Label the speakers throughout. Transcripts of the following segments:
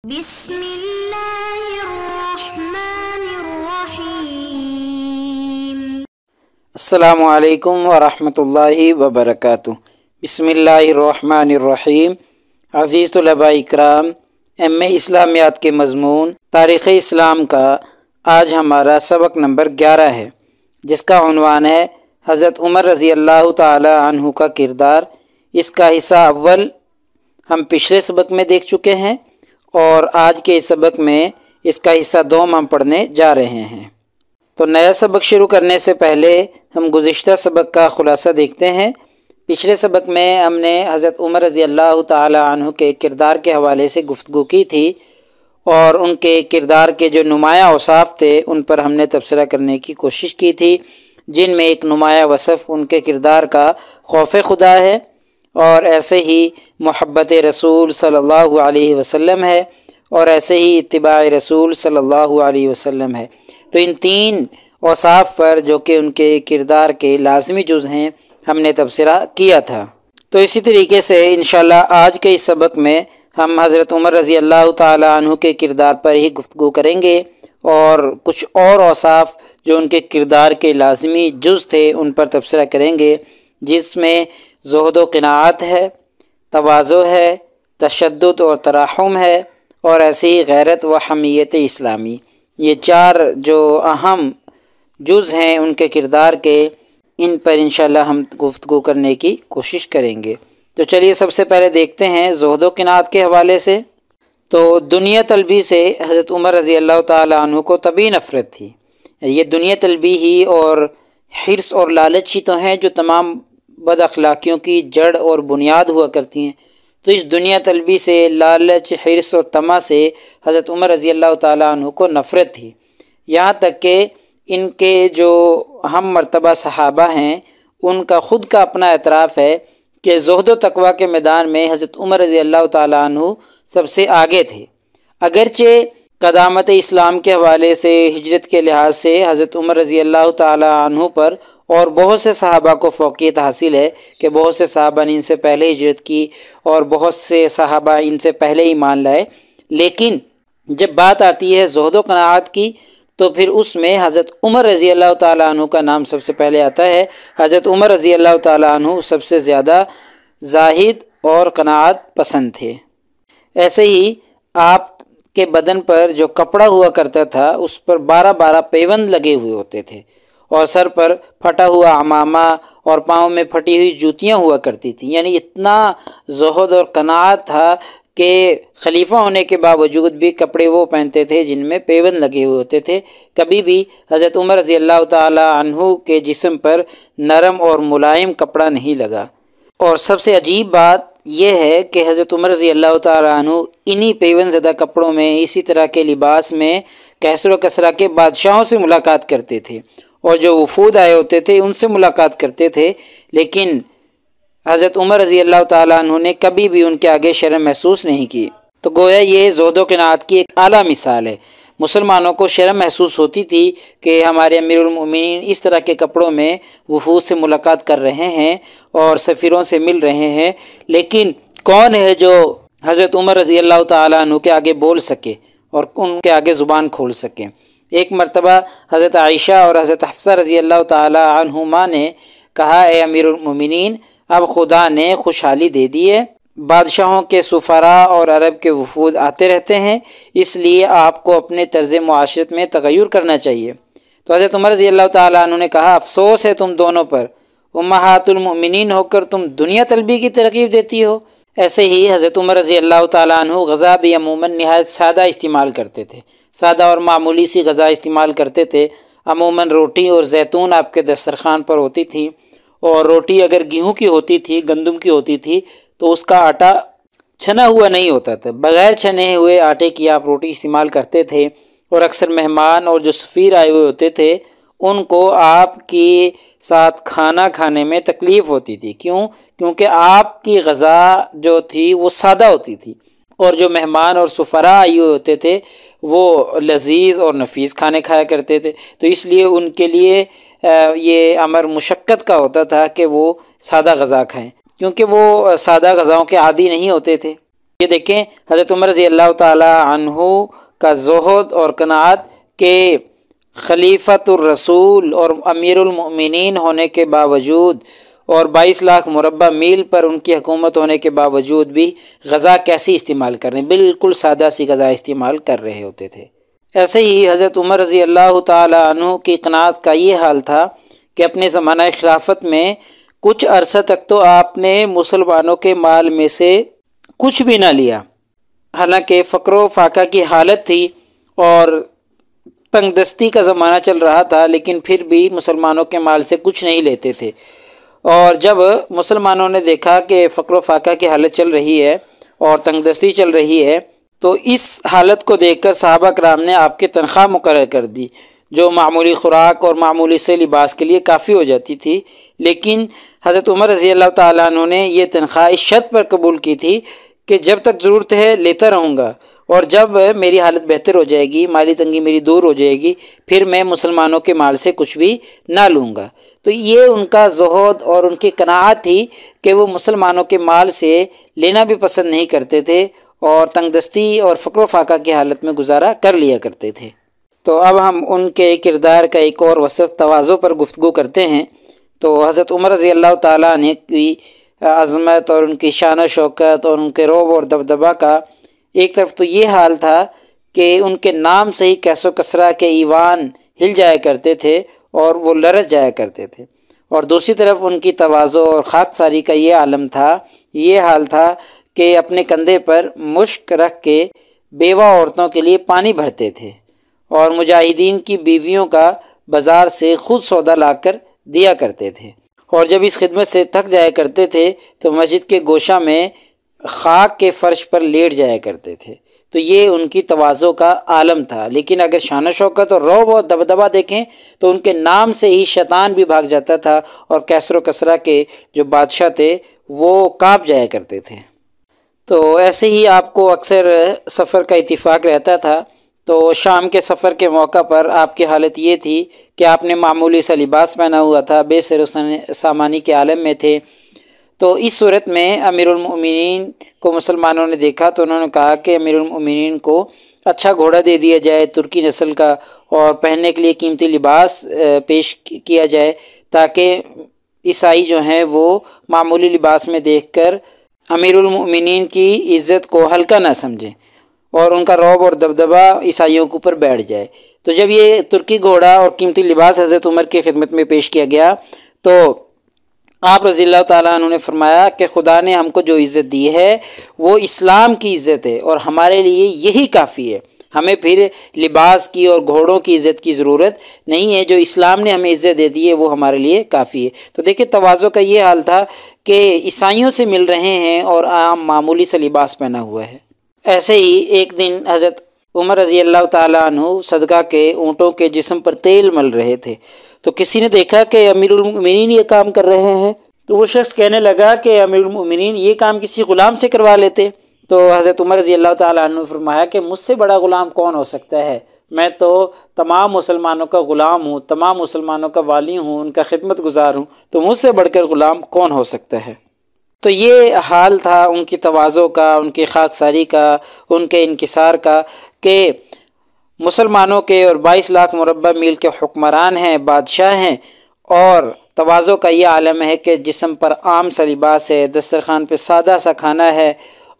Speaker 1: بسم اللہ الرحمن الرحیم۔
Speaker 2: السلام علیکم ورحمۃ اللہ وبرکاتہ۔ بسم اللہ الرحمن الرحیم۔ عزیز طلباء اکرام، ایم اے اسلامیات کے مضمون تاریخ اسلام کا آج ہمارا سبق نمبر 11 ہے، جس کا عنوان ہے حضرت عمر رضی اللہ تعالی عنہ کا کردار۔ اس کا حصہ اول ہم پچھلے سبق میں دیکھ چکے ہیں اور آج کے اس سبق میں اس کا حصہ دوم ہم پڑھنے جا رہے ہیں۔ تو نیا سبق شروع کرنے سے پہلے ہم گزشتہ سبق کا خلاصہ دیکھتے ہیں۔ پچھلے سبق میں ہم نے حضرت عمر رضی اللہ تعالی عنہ کے کردار کے حوالے سے گفتگو کی تھی اور ان کے کردار کے جو نمایاں اوصاف تھے ان پر ہم نے تبصرہ کرنے کی کوشش کی تھی، جن میں ایک نمایاں وصف ان کے کردار کا خوف خدا ہے، اور ایسے ہی محبت رسول صلی اللہ علیہ وسلم ہے، اور ایسے ہی اتباع رسول صلی اللہ علیہ وسلم ہے۔ تو ان تین اوصاف پر جو کہ ان کے کردار کے لازمی جز ہیں ہم نے تبصرہ کیا تھا۔ تو اسی طریقے سے انشاءاللہ آج کے اس سبق میں ہم حضرت عمر رضی اللہ تعالی عنہ کے کردار پر ہی گفتگو کریں گے اور کچھ اور اوصاف جو ان کے کردار کے لازمی جز تھے ان پر تبصرہ کریں گے، جس میں زہد و قناعت ہے، تواضع ہے، تشدد اور تراحم ہے، اور ایسے ہی غیرت و حمیت اسلامی۔ یہ چار جو اہم جز ہیں ان کے کردار کے، ان پر انشاءاللہ ہم گفتگو کرنے کی کوشش کریں گے۔ تو چلیے سب سے پہلے دیکھتے ہیں زہد و قناعت کے حوالے سے۔ تو دنیا طلبی سے حضرت عمر رضی اللہ تعالی عنہ کو طبعی نفرت تھی۔ یہ دنیا طلبی ہی اور حرص اور لالچ ہی تو ہیں جو تمام بد اخلاقیوں کی جڑ اور بنیاد ہوا کرتی ہیں۔ تو اس دنیا طلبی سے، لالچ، حرص اور طمع سے حضرت عمر رضی اللہ تعالیٰ عنہ کو نفرت تھی، یہاں تک کہ ان کے جو ہم مرتبہ صحابہ ہیں ان کا خود کا اپنا اعتراف ہے کہ زہد و تقویٰ کے میدان میں حضرت عمر رضی اللہ تعالیٰ عنہ سب سے آگے تھے۔ اگرچہ قدامت اسلام کے حوالے سے، ہجرت کے لحاظ سے حضرت عمر رضی اللہ تعالیٰ عنہ پر اور بہت سے صحابہ کو فوقیت حاصل ہے کہ بہت سے صحابہ نے ان سے پہلے ہجرت کی اور بہت سے صحابہ ان سے پہلے ایمان لائے، لیکن جب بات آتی ہے زہد و قناعت کی تو پھر اس میں حضرت عمر رضی اللہ تعالیٰ عنہ کا نام سب سے پہلے آتا ہے۔ حضرت عمر رضی اللہ تعالیٰ عنہ سب سے زیادہ زاہد اور قناعت پسند تھے۔ ایسے ہی آپ کے بدن پر جو کپڑا ہوا کرتا تھا اس پر 12 پیوند لگے ہوئے ہوتے تھے، اور سر پر پھٹا ہوا عمامہ اور پاؤں میں پھٹی ہوئی جوتیاں ہوا کرتی تھیں۔ یعنی اتنا زہد اور قناعت تھا کہ خلیفہ ہونے کے باوجود بھی کپڑے وہ پہنتے تھے جن میں پیوند لگے ہوئے ہوتے تھے۔ کبھی بھی حضرت عمر رضی اللہ تعالی عنہ کے جسم پر نرم اور ملائم کپڑا نہیں لگا۔ اور سب سے عجیب بات یہ ہے کہ حضرت عمر رضی اللہ تعالی عنہ انہی پیوند زدہ کپڑوں میں، اسی طرح کے لباس میں کیسر و کسریٰ کے بادشاہوں سے ملاقات کرتے تھے اور جو وفود آئے ہوتے تھے ان سے ملاقات کرتے تھے، لیکن حضرت عمر رضی اللہ تعالیٰ عنہ نے کبھی بھی ان کے آگے شرم محسوس نہیں کی۔ تو گویا یہ زہد و قناعت کی ایک اعلیٰ مثال ہے۔ مسلمانوں کو شرم محسوس ہوتی تھی کہ ہمارے امیر المؤمنین اس طرح کے کپڑوں میں وفود سے ملاقات کر رہے ہیں اور سفیروں سے مل رہے ہیں، لیکن کون ہے جو حضرت عمر رضی اللہ تعالیٰ عنہ کے آگے بول سکے اور ان کے آگے زبان کھول سکے؟ ایک مرتبہ حضرت عائشہ اور حضرت حفصہ رضی اللہ تعالی عنہما نے کہا، اے امیر المؤمنین، اب خدا نے خوشحالی دے دی ہے، بادشاہوں کے سفراء اور عرب کے وفود آتے رہتے ہیں، اس لیے آپ کو اپنے طرز معاشرت میں تغیر کرنا چاہیے۔ تو حضرت عمر رضی اللہ تعالیٰ عنہ نے کہا، افسوس ہے تم دونوں پر، امہات المؤمنین ہو کر تم دنیا طلبی کی ترغیب دیتی ہو۔ ایسے ہی حضرت عمر رضی اللہ تعالیٰ عنہ غذا بھی عموماً نہایت سادہ استعمال کرتے تھے، سادہ اور معمولی سی غذا استعمال کرتے تھے۔ عموماً روٹی اور زیتون آپ کے دسترخوان پر ہوتی تھی، اور روٹی اگر گیہوں کی ہوتی تھی، گندم کی ہوتی تھی، تو اس کا آٹا چھنا ہوا نہیں ہوتا تھا، بغیر چھنے ہوئے آٹے کی آپ روٹی استعمال کرتے تھے۔ اور اکثر مہمان اور جو سفیر آئے ہوئے ہوتے تھے ان کو آپ کے ساتھ کھانا کھانے میں تکلیف ہوتی تھی۔ کیونکہ آپ کی غذا جو تھی وہ سادہ ہوتی تھی، اور جو مہمان اور سفراء آئے ہوئے ہوتے تھے وہ لذیذ اور نفیس کھانے کھایا کرتے تھے، تو اس لیے ان کے لیے یہ امر مشقت کا ہوتا تھا کہ وہ سادہ غذا کھائیں، کیونکہ وہ سادہ غذاؤں کے عادی نہیں ہوتے تھے۔ یہ دیکھیں حضرت عمر رضی اللہ تعالی عنہ کا زہد اور قناعت کہ خلیفۃ الرسول اور امیر المؤمنین ہونے کے باوجود اور 22 لاکھ مربع میل پر ان کی حکومت ہونے کے باوجود بھی غذا کیسی استعمال کر رہے ہیں، بالکل سادہ سی غذا استعمال کر رہے ہوتے تھے۔ ایسے ہی حضرت عمر رضی اللہ تعالی عنہ کی قناعت کا یہ حال تھا کہ اپنے زمانہ خلافت میں کچھ عرصہ تک تو آپ نے مسلمانوں کے مال میں سے کچھ بھی نہ لیا، حالانکہ فقر و فاقہ کی حالت تھی اور تنگ دستی کا زمانہ چل رہا تھا، لیکن پھر بھی مسلمانوں کے مال سے کچھ نہیں لیتے تھے۔ اور جب مسلمانوں نے دیکھا کہ فقر و فاقہ کی حالت چل رہی ہے اور تنگ دستی چل رہی ہے، تو اس حالت کو دیکھ کر صحابہ کرام نے آپ کی تنخواہ مقرر کر دی، جو معمولی خوراک اور معمولی سے لباس کے لیے کافی ہو جاتی تھی۔ لیکن حضرت عمر رضی اللہ تعالیٰ عنہ نے یہ تنخواہ اس شرط پر قبول کی تھی کہ جب تک ضرورت ہے لیتا رہوں گا، اور جب میری حالت بہتر ہو جائے گی، مالی تنگی میری دور ہو جائے گی، پھر میں مسلمانوں کے مال سے کچھ بھی نہ لوں گا۔ تو یہ ان کا زہد اور ان کی قناعت تھی کہ وہ مسلمانوں کے مال سے لینا بھی پسند نہیں کرتے تھے اور تنگ دستی اور فقر و فاقہ کی حالت میں گزارا کر لیا کرتے تھے۔ تو اب ہم ان کے کردار کا ایک اور وصف تواضع پر گفتگو کرتے ہیں۔ تو حضرت عمر رضی اللہ تعالیٰ عنہ کی عظمت اور ان کی شان و شوکت اور ان کے رعب اور دبدبہ کا ایک طرف تو یہ حال تھا کہ ان کے نام سے ہی کیس و کسرا کے ایوان ہل جایا کرتے تھے اور وہ لرز جایا کرتے تھے، اور دوسری طرف ان کی تواضع اور خاکساری کا یہ عالم تھا، یہ حال تھا کہ اپنے کندھے پر مشک رکھ کے بیوہ عورتوں کے لیے پانی بھرتے تھے اور مجاہدین کی بیویوں کا بازار سے خود سودا لا کر دیا کرتے تھے، اور جب اس خدمت سے تھک جایا کرتے تھے تو مسجد کے گوشہ میں خاک کے فرش پر لیٹ جایا کرتے تھے۔ تو یہ ان کی تواضع کا عالم تھا۔ لیکن اگر شان و شوکت اور رعب اور دبدبہ دیکھیں تو ان کے نام سے ہی شیطان بھی بھاگ جاتا تھا اور کیسر و کسرا کے جو بادشاہ تھے وہ کانپ جایا کرتے تھے۔ تو ایسے ہی آپ کو اکثر سفر کا اتفاق رہتا تھا، تو شام کے سفر کے موقع پر آپ کی حالت یہ تھی کہ آپ نے معمولی سا لباس پہنا ہوا تھا، بے سر و سامانی کے عالم میں تھے۔ تو اس صورت میں امیر المؤمنین کو مسلمانوں نے دیکھا تو انہوں نے کہا کہ امیر المؤمنین کو اچھا گھوڑا دے دیا جائے ترکی نسل کا، اور پہننے کے لیے قیمتی لباس پیش کیا جائے، تاکہ عیسائی جو ہیں وہ معمولی لباس میں دیکھ کر امیر المؤمنین کی عزت کو ہلکا نہ سمجھیں اور ان کا رعب اور دبدبہ عیسائیوں کے اوپر بیٹھ جائے۔ تو جب یہ ترکی گھوڑا اور قیمتی لباس حضرت عمر کی خدمت میں پیش کیا گیا تو آپ رضی اللہ تعالیٰ عنہ نے فرمایا کہ خدا نے ہم کو جو عزت دی ہے وہ اسلام کی عزت ہے، اور ہمارے لیے یہی کافی ہے، ہمیں پھر لباس کی اور گھوڑوں کی عزت کی ضرورت نہیں ہے، جو اسلام نے ہمیں عزت دے دی ہے وہ ہمارے لیے کافی ہے۔ تو دیکھیں تواضع کا یہ حال تھا کہ عیسائیوں سے مل رہے ہیں اور عام معمولی سے لباس پہنا ہوا ہے۔ ایسے ہی ایک دن حضرت عمر رضی اللہ تعالیٰ عنہ صدقہ کے اونٹوں کے جسم پر تیل مل رہے تھے، تو کسی نے دیکھا کہ امیر المؤمنین یہ کام کر رہے ہیں، تو وہ شخص کہنے لگا کہ امیر المؤمنین یہ کام کسی غلام سے کروا لیتے۔ تو حضرت عمر رضی اللہ تعالیٰ عنہ نے فرمایا کہ مجھ سے بڑا غلام کون ہو سکتا ہے، میں تو تمام مسلمانوں کا غلام ہوں، تمام مسلمانوں کا والی ہوں، ان کا خدمت گزار ہوں، تو مجھ سے بڑھ کر غلام کون ہو سکتا ہے۔ تو یہ حال تھا ان کی تواضع کا، ان کی خاکساری کا، ان کے انکسار کا، کہ مسلمانوں کے اور 22 لاکھ مربع میل کے حکمران ہیں، بادشاہ ہیں، اور تواضع کا یہ عالم ہے کہ جسم پر عام سا لباس ہے، دسترخوان پہ سادہ سا کھانا ہے،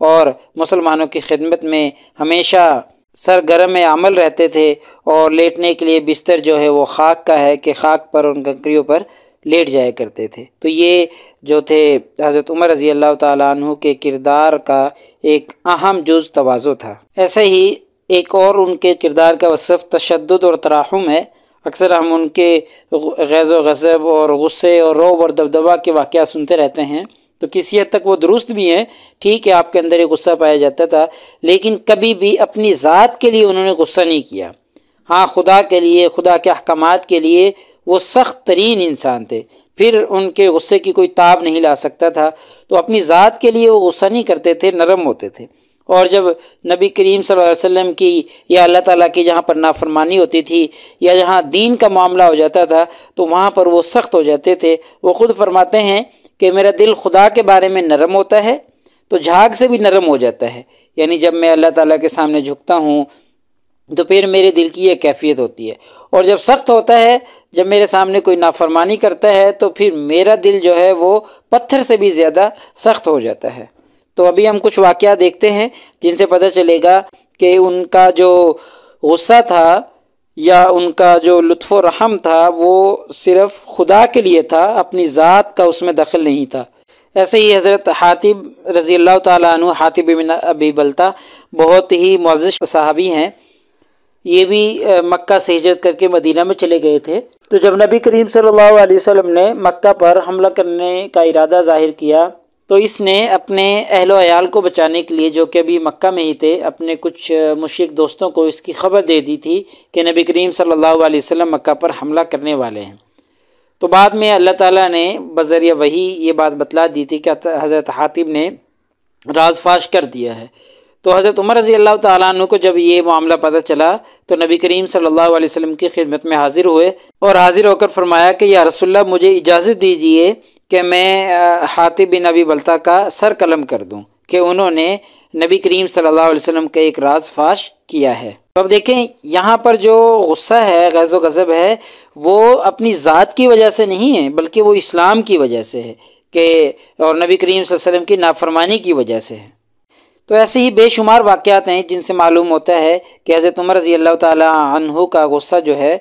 Speaker 2: اور مسلمانوں کی خدمت میں ہمیشہ سرگرم عمل رہتے تھے، اور لیٹنے کے لیے بستر جو ہے وہ خاک کا ہے کہ خاک پر ان کنکریوں پر لیٹ جایا کرتے تھے۔ تو یہ جو تھے حضرت عمر رضی اللہ تعالیٰ عنہ کے کردار کا ایک اہم جز تواضع تھا۔ ایسے ہی ایک اور ان کے کردار کا وصف تشدد اور تراحم ہے۔ اکثر ہم ان کے غیظ و غضب اور غصے اور رعب اور دبدبہ کے واقعات سنتے رہتے ہیں، تو کسی حد تک وہ درست بھی ہیں، ٹھیک ہے آپ کے اندر ایک غصہ پایا جاتا تھا، لیکن کبھی بھی اپنی ذات کے لیے انہوں نے غصہ نہیں کیا۔ ہاں خدا کے لیے، خدا کے احکامات کے لیے وہ سخت ترین انسان تھے، پھر ان کے غصے کی کوئی تاب نہیں لا سکتا تھا، تو اپنی ذات کے لیے وہ غصہ نہیں کرتے تھے، نرم ہوتے تھے۔ اور جب نبی کریم صلی اللہ علیہ وسلم کی یا اللہ تعالیٰ کی جہاں پر نافرمانی ہوتی تھی یا جہاں دین کا معاملہ ہو جاتا تھا تو وہاں پر وہ سخت ہو جاتے تھے۔ وہ خود فرماتے ہیں کہ میرا دل خدا کے بارے میں نرم ہوتا ہے تو جھاگ سے بھی نرم ہو جاتا ہے، یعنی جب میں اللہ تعالیٰ کے سامنے جھکتا ہوں تو پھر میرے دل کی یہ کیفیت ہوتی ہے، اور جب سخت ہوتا ہے، جب میرے سامنے کوئی نافرمانی کرتا ہے تو پھر میرا دل جو ہے وہ پتھر سے بھی زیادہ سخت ہو جاتا ہے۔ تو ابھی ہم کچھ واقعات دیکھتے ہیں جن سے پتہ چلے گا کہ ان کا جو غصہ تھا یا ان کا جو لطف و رحم تھا وہ صرف خدا کے لیے تھا، اپنی ذات کا اس میں دخل نہیں تھا۔ ایسے ہی حضرت حاتب رضی اللہ تعالیٰ عنہ، حاتب بن ابی بلتہ، بہت ہی معزز صحابی ہیں، یہ بھی مکہ سے ہجرت کر کے مدینہ میں چلے گئے تھے۔ تو جب نبی کریم صلی اللہ علیہ وسلم نے مکہ پر حملہ کرنے کا ارادہ ظاہر کیا تو اس نے اپنے اہل و عیال کو بچانے کے لیے، جو کہ ابھی مکہ میں ہی تھے، اپنے کچھ مشرک دوستوں کو اس کی خبر دے دی تھی کہ نبی کریم صلی اللہ علیہ وسلم مکہ پر حملہ کرنے والے ہیں۔ تو بعد میں اللہ تعالیٰ نے بذریعہ وحی یہ بات بتلا دی تھی کہ حضرت حاتب نے راز فاش کر دیا ہے۔ تو حضرت عمر رضی اللہ تعالیٰ عنہ کو جب یہ معاملہ پتہ چلا تو نبی کریم صلی اللہ علیہ وسلم کی خدمت میں حاضر ہوئے اور حاضر ہو کر فرمایا کہ یا رسول اللہ، مجھے اجازت دیجیے کہ میں حاتب بن ابی بلتہ کا سر قلم کر دوں کہ انہوں نے نبی کریم صلی اللہ علیہ وسلم کا ایک راز فاش کیا ہے۔ تو اب دیکھیں یہاں پر جو غصہ ہے، غیظ و غضب ہے، وہ اپنی ذات کی وجہ سے نہیں ہے بلکہ وہ اسلام کی وجہ سے ہے کہ اور نبی کریم صلی اللہ علیہ وسلم کی نافرمانی کی وجہ سے ہے۔ تو ایسے ہی بے شمار واقعات ہیں جن سے معلوم ہوتا ہے کہ حضرت عمر رضی اللہ تعالیٰ عنہ کا غصہ جو ہے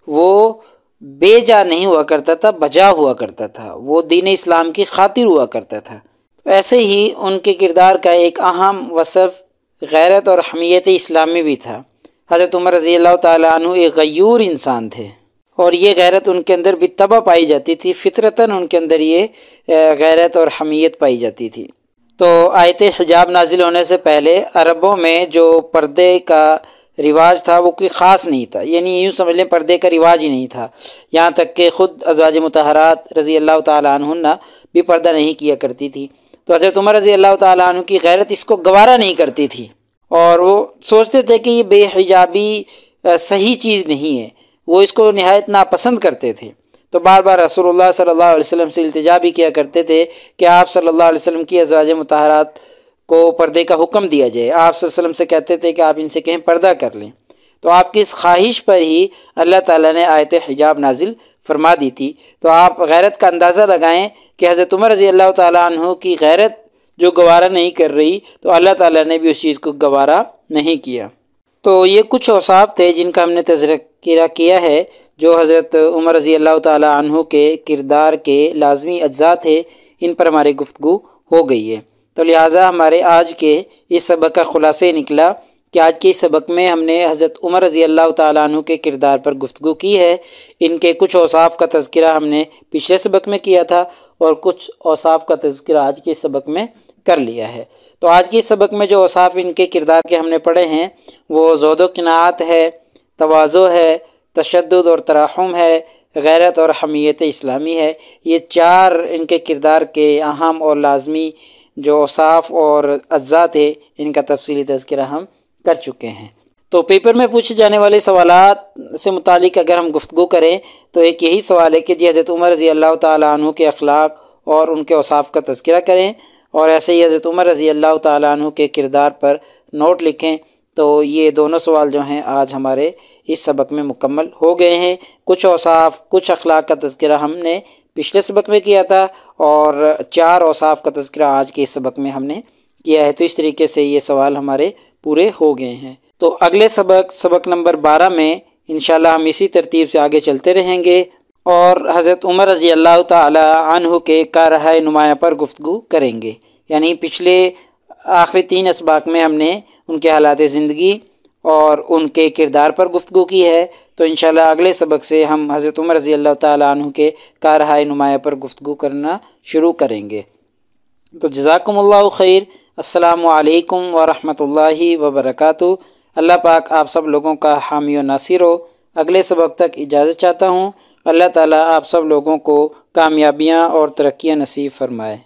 Speaker 2: وہ بے جا نہیں ہوا کرتا تھا، بجا ہوا کرتا تھا، وہ دین اسلام کی خاطر ہوا کرتا تھا۔ تو ایسے ہی ان کے کردار کا ایک اہم وصف غیرت اور حمیت اسلامی بھی تھا۔ حضرت عمر رضی اللہ تعالیٰ عنہ ایک غیور انسان تھے اور یہ غیرت ان کے اندر بالطبع پائی جاتی تھی، فطرتاً ان کے اندر یہ غیرت اور حمیت پائی جاتی تھی۔ تو آیت حجاب نازل ہونے سے پہلے عربوں میں جو پردے کا رواج تھا وہ کوئی خاص نہیں تھا، یعنی یوں سمجھ لیں پردے کا رواج ہی نہیں تھا، یہاں تک کہ خود ازواج مطہرات رضی اللہ تعالیٰ عنہن بھی پردہ نہیں کیا کرتی تھی۔ تو حضرت عمر رضی اللہ تعالیٰ عنہ کی غیرت اس کو گوارا نہیں کرتی تھی اور وہ سوچتے تھے کہ یہ بے حجابی صحیح چیز نہیں ہے، وہ اس کو نہایت ناپسند کرتے تھے۔ تو بار بار رسول اللہ صلی اللہ علیہ وسلم سے التجا بھی کیا کرتے تھے کہ آپ صلی اللہ علیہ وسلم کی ازواج مطہرات کو پردے کا حکم دیا جائے۔ آپ صلی اللہ علیہ وسلم سے کہتے تھے کہ آپ ان سے کہیں پردہ کر لیں۔ تو آپ کی اس خواہش پر ہی اللہ تعالیٰ نے آیت حجاب نازل فرما دی تھی۔ تو آپ غیرت کا اندازہ لگائیں کہ حضرت عمر رضی اللہ تعالیٰ عنہ کی غیرت جو گوارا نہیں کر رہی تو اللہ تعالیٰ نے بھی اس چیز کو گوارا نہیں کیا۔ تو یہ کچھ اوصاف تھے جن کا ہم نے تذکرہ کیا ہے جو حضرت عمر رضی اللہ تعالیٰ عنہ کے کردار کے لازمی اجزاء تھے، ان پر ہماری گفتگو ہو گئی ہے۔ تو لہٰذا ہمارے آج کے اس سبق کا خلاصہ نکلا کہ آج کے اس سبق میں ہم نے حضرت عمر رضی اللہ تعالیٰ عنہ کے کردار پر گفتگو کی ہے۔ ان کے کچھ اوصاف کا تذکرہ ہم نے پچھلے سبق میں کیا تھا اور کچھ اوصاف کا تذکرہ آج کے اس سبق میں کر لیا ہے۔ تو آج کے اس سبق میں جو اوصاف ان کے کردار کے ہم نے پڑھے ہیں وہ زہد و قناعت ہے، تواضع ہے، تشدد اور ترحم ہے، غیرت اور حمیت اسلامی ہے۔ یہ چار ان کے کردار کے اہم اور لازمی جو اوصاف اور اجزاء تھے ان کا تفصیلی تذکرہ ہم کر چکے ہیں۔ تو پیپر میں پوچھے جانے والے سوالات سے متعلق اگر ہم گفتگو کریں تو ایک یہی سوال ہے کہ جی حضرت عمر رضی اللہ تعالیٰ عنہ کے اخلاق اور ان کے اوصاف کا تذکرہ کریں، اور ایسے ہی حضرت عمر رضی اللہ تعالیٰ عنہ کے کردار پر نوٹ لکھیں۔ تو یہ دونوں سوال جو ہیں آج ہمارے اس سبق میں مکمل ہو گئے ہیں۔ کچھ اوصاف، کچھ اخلاق کا تذکرہ ہم نے پچھلے سبق میں کیا تھا اور 4 اوصاف کا تذکرہ آج کے اس سبق میں ہم نے کیا ہے۔ تو اس طریقے سے یہ سوال ہمارے پورے ہو گئے ہیں۔ تو اگلے سبق نمبر 12 میں انشاءاللہ ہم اسی ترتیب سے آگے چلتے رہیں گے اور حضرت عمر رضی اللہ تعالی عنہ کے کارہائے نمایاں پر گفتگو کریں گے۔ یعنی پچھلے آخری 3 اسباق میں ہم نے ان کے حالات زندگی اور ان کے کردار پر گفتگو کی ہے۔ تو انشاءاللہ اگلے سبق سے ہم حضرت عمر رضی اللہ تعالیٰ عنہ کے کارہائے نمایاں پر گفتگو کرنا شروع کریں گے۔ تو جزاکم اللہ خیر۔ السلام علیکم ورحمۃ اللہ وبرکاتہ۔ اللہ پاک آپ سب لوگوں کا حامی و ناصر ہو۔ اگلے سبق تک اجازت چاہتا ہوں۔ اللہ تعالیٰ آپ سب لوگوں کو کامیابیاں اور ترقیاں نصیب فرمائے۔